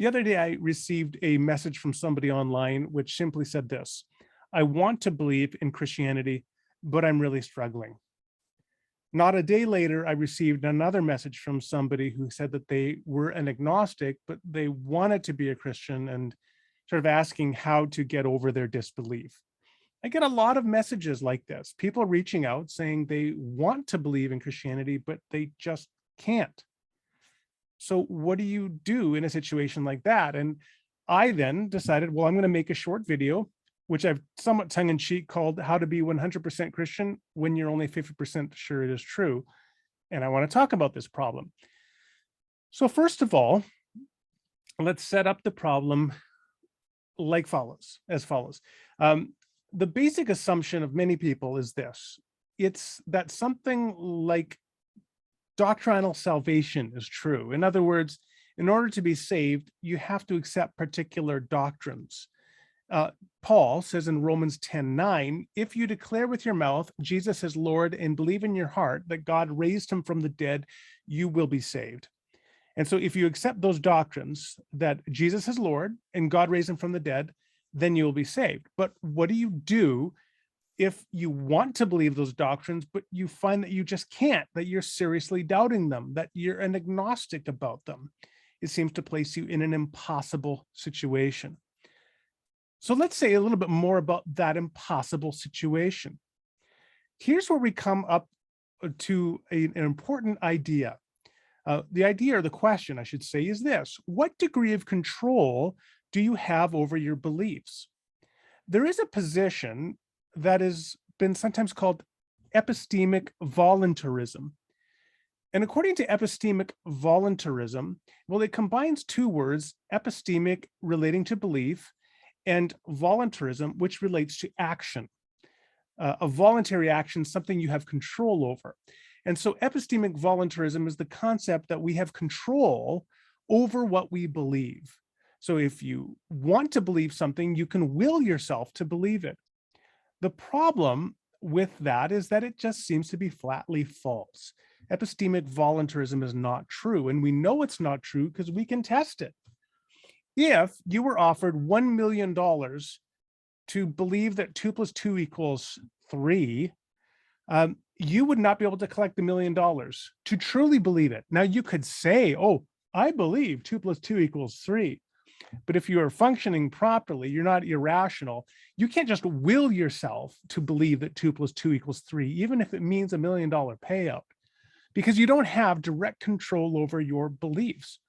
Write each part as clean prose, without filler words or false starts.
The other day, I received a message from somebody online which simply said this: I want to believe in Christianity, but I'm really struggling. Not a day later, I received another message from somebody who said that they were an agnostic, but they wanted to be a Christian and sort of asking how to get over their disbelief. I get a lot of messages like this, people reaching out saying they want to believe in Christianity, but they just can't. So what do you do in a situation like that? And I then decided, well, I'm going to make a short video, which I've somewhat tongue in cheek called How to Be 100% Christian When You're Only 50% Sure It Is True. And I want to talk about this problem. So first of all, let's set up the problem as follows. The basic assumption of many people is this: it's that something like doctrinal salvation is true. In other words, in order to be saved, you have to accept particular doctrines. Paul says in Romans 10:9, if you declare with your mouth Jesus is Lord and believe in your heart that God raised him from the dead, you will be saved. And so if you accept those doctrines that Jesus is Lord and God raised him from the dead, then you will be saved. But what do you do if you want to believe those doctrines, but you find that you just can't, that you're seriously doubting them, that you're an agnostic about them? It seems to place you in an impossible situation. So let's say a little bit more about that impossible situation. Here's where we come up to an important idea. The idea, or the question, I should say, is this: what degree of control do you have over your beliefs? There is a position that has been sometimes called epistemic voluntarism. And according to epistemic voluntarism, well, it combines two words: epistemic, relating to belief, and voluntarism, which relates to action. A voluntary action, something you have control over. And so epistemic voluntarism is the concept that we have control over what we believe. So if you want to believe something, you can will yourself to believe it. The problem with that is that it just seems to be flatly false. Epistemic voluntarism is not true, and we know it's not true because we can test it. If you were offered $1 million to believe that 2 + 2 = 3, you would not be able to collect the $1 million to truly believe it. Now, you could say, oh, I believe 2 + 2 = 3. But if you are functioning properly, you're not irrational. You can't just will yourself to believe that 2 + 2 = 3, even if it means $1 million payout, because you don't have direct control over your beliefs.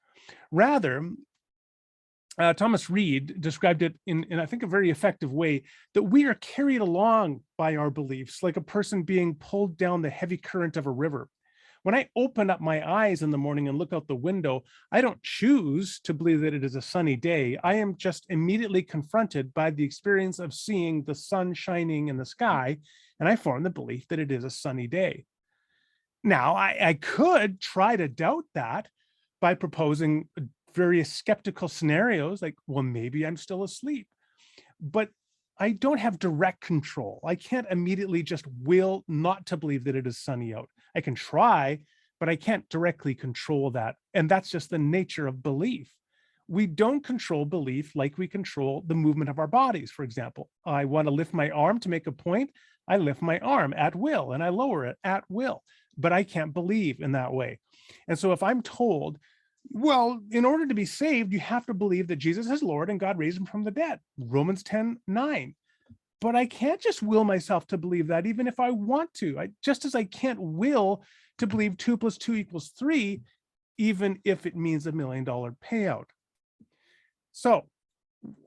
Rather, Thomas Reed described it in, I think, a very effective way, that we are carried along by our beliefs, like a person being pulled down the heavy current of a river. When I open up my eyes in the morning and look out the window, I don't choose to believe that it is a sunny day. I am just immediately confronted by the experience of seeing the sun shining in the sky, and I form the belief that it is a sunny day. Now, I could try to doubt that by proposing various skeptical scenarios, like, well, maybe I'm still asleep. But I don't have direct control. I can't immediately just will not to believe that it is sunny out. I can try, but I can't directly control that. And that's just the nature of belief. We don't control belief like we control the movement of our bodies. For example, I want to lift my arm to make a point. I lift my arm at will and I lower it at will, but I can't believe in that way. And so if I'm told, well, in order to be saved, you have to believe that Jesus is Lord and God raised him from the dead, Romans 10:9. But I can't just will myself to believe that, even if I want to. Just as I can't will to believe 2 + 2 = 3, even if it means $1 million payout. So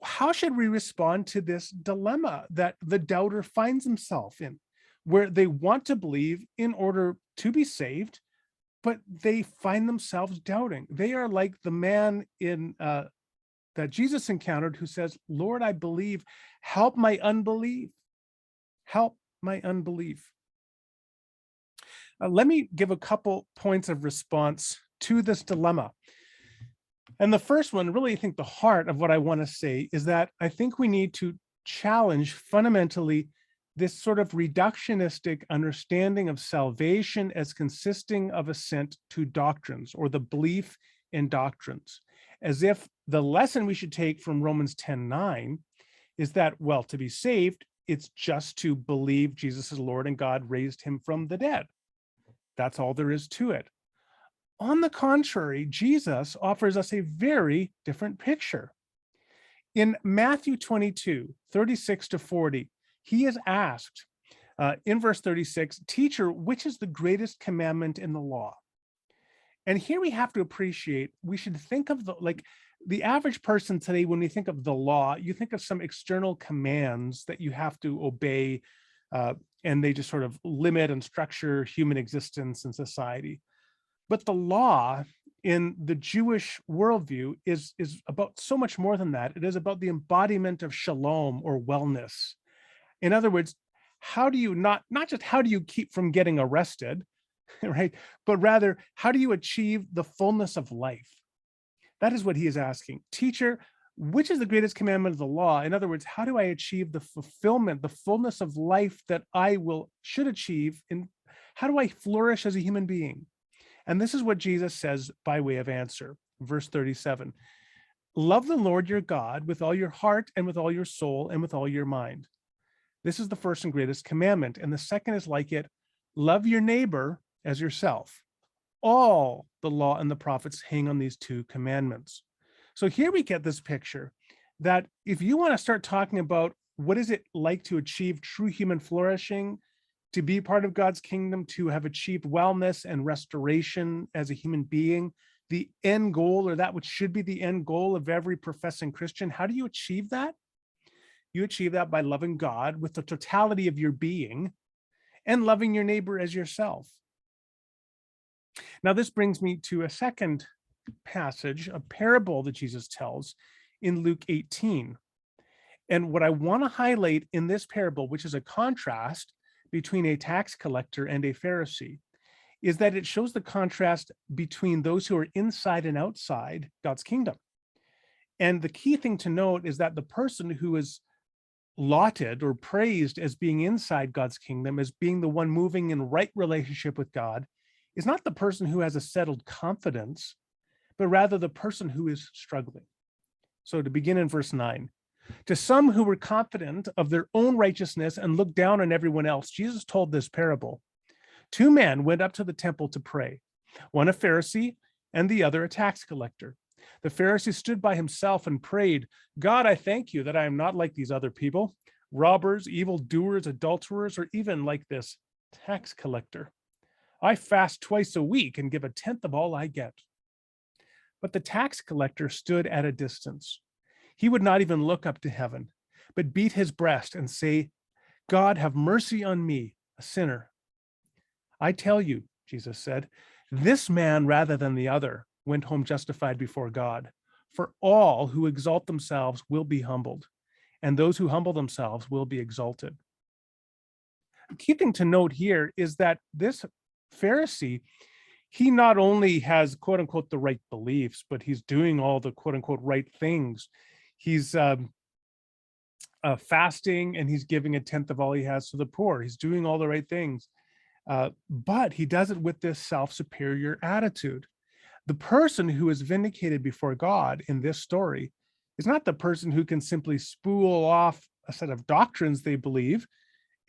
how should we respond to this dilemma that the doubter finds himself in, where they want to believe in order to be saved, but they find themselves doubting? They are like the man in that Jesus encountered who says, Lord, I believe, help my unbelief. Help my unbelief. Let me give a couple points of response to this dilemma. And the first one, really, I think the heart of what I want to say is that I think we need to challenge fundamentally this sort of reductionistic understanding of salvation as consisting of assent to doctrines, or the belief and doctrines, as if the lesson we should take from Romans 10:9 is that, well, to be saved, it's just to believe Jesus is Lord and God raised him from the dead. That's all there is to it. On the contrary, Jesus offers us a very different picture. In Matthew 22:36-40, he is asked in verse 36, "Teacher, which is the greatest commandment in the law?" And here we have to appreciate, we should think of the average person today, when we think of the law, you think of some external commands that you have to obey, and they just sort of limit and structure human existence and society. But the law in the Jewish worldview is about so much more than that. It is about the embodiment of shalom, or wellness. In other words, how do you not just how do you keep from getting arrested, right? But rather, how do you achieve the fullness of life? That is what he is asking. Teacher, which is the greatest commandment of the law? In other words, how do I achieve the fulfillment, the fullness of life that should achieve? How do I flourish as a human being? And this is what Jesus says by way of answer. Verse 37, love the Lord your God with all your heart and with all your soul and with all your mind. This is the first and greatest commandment. And the second is like it, love your neighbor as yourself. All the law and the prophets hang on these two commandments. So here we get this picture that if you want to start talking about what is it like to achieve true human flourishing, to be part of God's kingdom, to have achieved wellness and restoration as a human being, the end goal, or that which should be the end goal of every professing Christian, how do you achieve that? You achieve that by loving God with the totality of your being and loving your neighbor as yourself. Now, this brings me to a second passage, a parable that Jesus tells in Luke 18. And what I want to highlight in this parable, which is a contrast between a tax collector and a Pharisee, is that it shows the contrast between those who are inside and outside God's kingdom. And the key thing to note is that the person who is lauded or praised as being inside God's kingdom, as being the one moving in right relationship with God, is not the person who has a settled confidence, but rather the person who is struggling. So to begin in verse 9, to some who were confident of their own righteousness and looked down on everyone else, Jesus told this parable. Two men went up to the temple to pray, one a Pharisee and the other a tax collector. The Pharisee stood by himself and prayed, God, I thank you that I am not like these other people, robbers, evildoers, adulterers, or even like this tax collector. I fast twice a week and give a tenth of all I get. But the tax collector stood at a distance. He would not even look up to heaven, but beat his breast and say, God, have mercy on me, a sinner. I tell you, Jesus said, this man rather than the other went home justified before God. For all who exalt themselves will be humbled, and those who humble themselves will be exalted. The key thing to note here is that this Pharisee, he not only has, quote unquote, the right beliefs, but he's doing all the, quote unquote, right things. He's fasting, and he's giving a tenth of all he has to the poor. He's doing all the right things. But he does it with this self-superior attitude. The person who is vindicated before God in this story is not the person who can simply spool off a set of doctrines they believe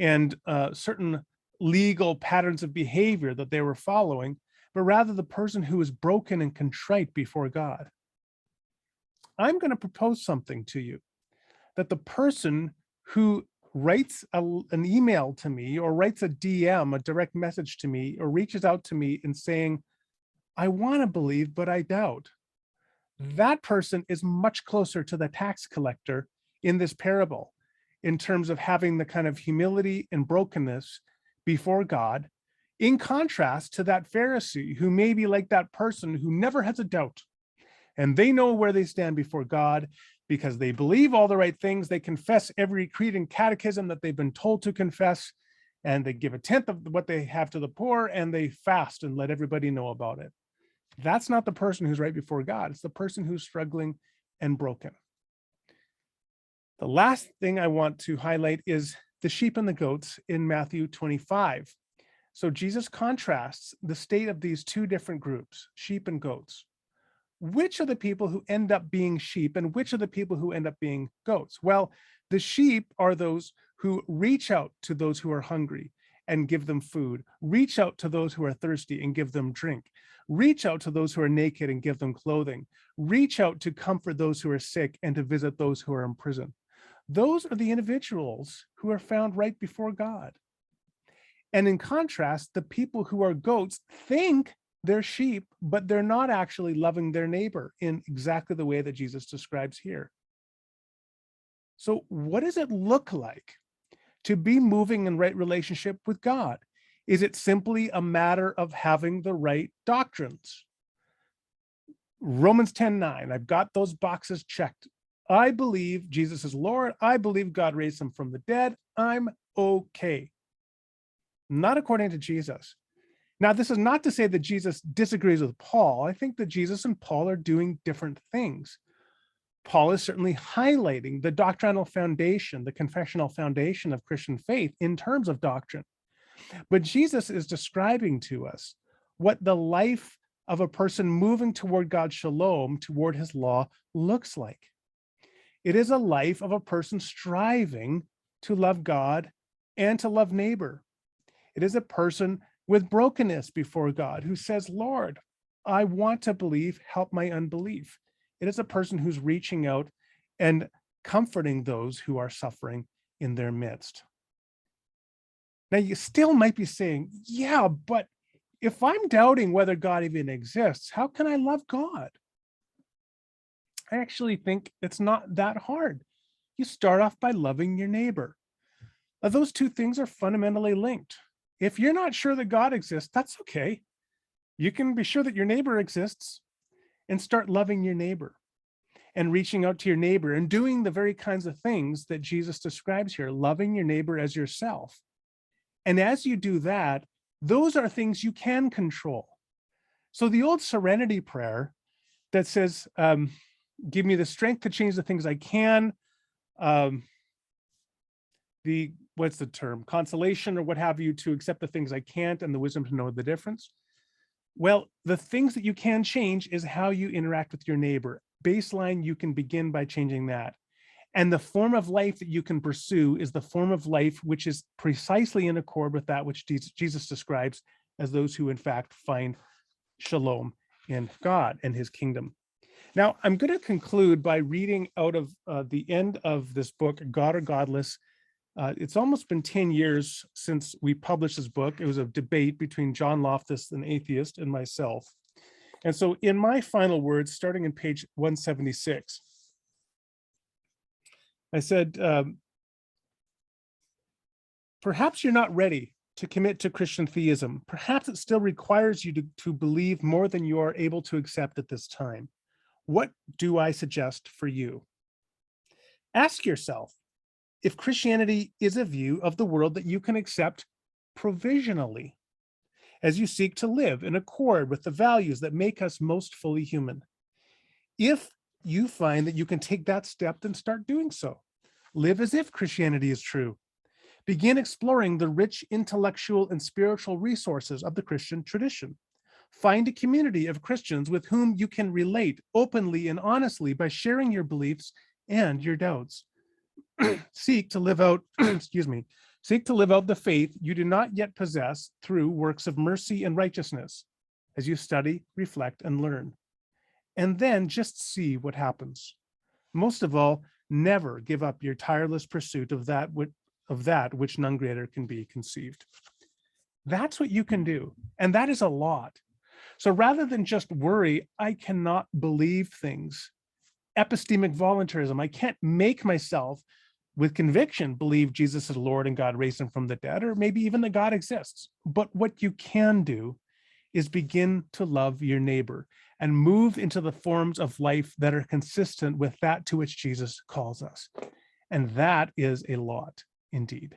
and certain legal patterns of behavior that they were following, but rather the person who is broken and contrite before God. I'm going to propose something to you, that the person who writes an email to me, or writes a DM, a direct message to me, or reaches out to me in saying, I want to believe, but I doubt, that person is much closer to the tax collector in this parable in terms of having the kind of humility and brokenness before God, in contrast to that Pharisee who may be like that person who never has a doubt, and they know where they stand before God because they believe all the right things. They confess every creed and catechism that they've been told to confess, and they give a tenth of what they have to the poor, and they fast and let everybody know about it. That's not the person who's right before God. It's the person who's struggling and broken. The last thing I want to highlight is the sheep and the goats in Matthew 25. So Jesus contrasts the state of these two different groups, sheep and goats. which are the people who end up being sheep and which are the people who end up being goats? Well, the sheep are those who reach out to those who are hungry and give them food, reach out to those who are thirsty and give them drink, reach out to those who are naked and give them clothing, reach out to comfort those who are sick and to visit those who are in prison. Those are the individuals who are found right before God. And in contrast, the people who are goats think they're sheep, but they're not actually loving their neighbor in exactly the way that Jesus describes here. So what does it look like to be moving in right relationship with God? Is it simply a matter of having the right doctrines? Romans 10:9, I've got those boxes checked. I believe Jesus is Lord. I believe God raised him from the dead. I'm okay. Not according to Jesus. Now, this is not to say that Jesus disagrees with Paul. I think that Jesus and Paul are doing different things. Paul is certainly highlighting the doctrinal foundation, the confessional foundation of Christian faith in terms of doctrine. But Jesus is describing to us what the life of a person moving toward God's shalom, toward his law, looks like. It is a life of a person striving to love God and to love neighbor. It is a person with brokenness before God who says, Lord, I want to believe, help my unbelief. It is a person who's reaching out and comforting those who are suffering in their midst. Now, you still might be saying, yeah, but if I'm doubting whether God even exists, how can I love God? I actually think it's not that hard. You start off by loving your neighbor. Now, those two things are fundamentally linked. If you're not sure that God exists, that's okay. You can be sure that your neighbor exists and start loving your neighbor and reaching out to your neighbor and doing the very kinds of things that Jesus describes here, loving your neighbor as yourself. And as you do that, those are things you can control. So the old serenity prayer that says, give me the strength to change the things I can, what's the term, consolation or what have you, to accept the things I can't and the wisdom to know the difference. Well, the things that you can change is how you interact with your neighbor. Baseline, you can begin by changing that. And the form of life that you can pursue is the form of life which is precisely in accord with that which Jesus describes as those who in fact find shalom in God and his kingdom. Now, I'm going to conclude by reading out of the end of this book, God or Godless. It's almost been 10 years since we published this book. It was a debate between John Loftus, an atheist, and myself. And so in my final words, starting in page 176, I said, perhaps you're not ready to commit to Christian theism. Perhaps it still requires you to believe more than you are able to accept at this time. What do I suggest for you? Ask yourself if Christianity is a view of the world that you can accept provisionally as you seek to live in accord with the values that make us most fully human. If you find that you can take that step, then start doing so. Live as if Christianity is true. Begin exploring the rich intellectual and spiritual resources of the Christian tradition. Find a community of Christians with whom you can relate openly and honestly by sharing your beliefs and your doubts. Seek to live out, seek to live out the faith you do not yet possess through works of mercy and righteousness as you study, reflect, and learn. And then just see what happens. Most of all, never give up your tireless pursuit of that which none greater can be conceived. That's what you can do. And that is a lot. So rather than just worry, I cannot believe things, epistemic voluntarism, I can't make myself with conviction believe Jesus is Lord and God raised him from the dead, or maybe even that God exists. But what you can do is begin to love your neighbor and move into the forms of life that are consistent with that to which Jesus calls us. And that is a lot indeed.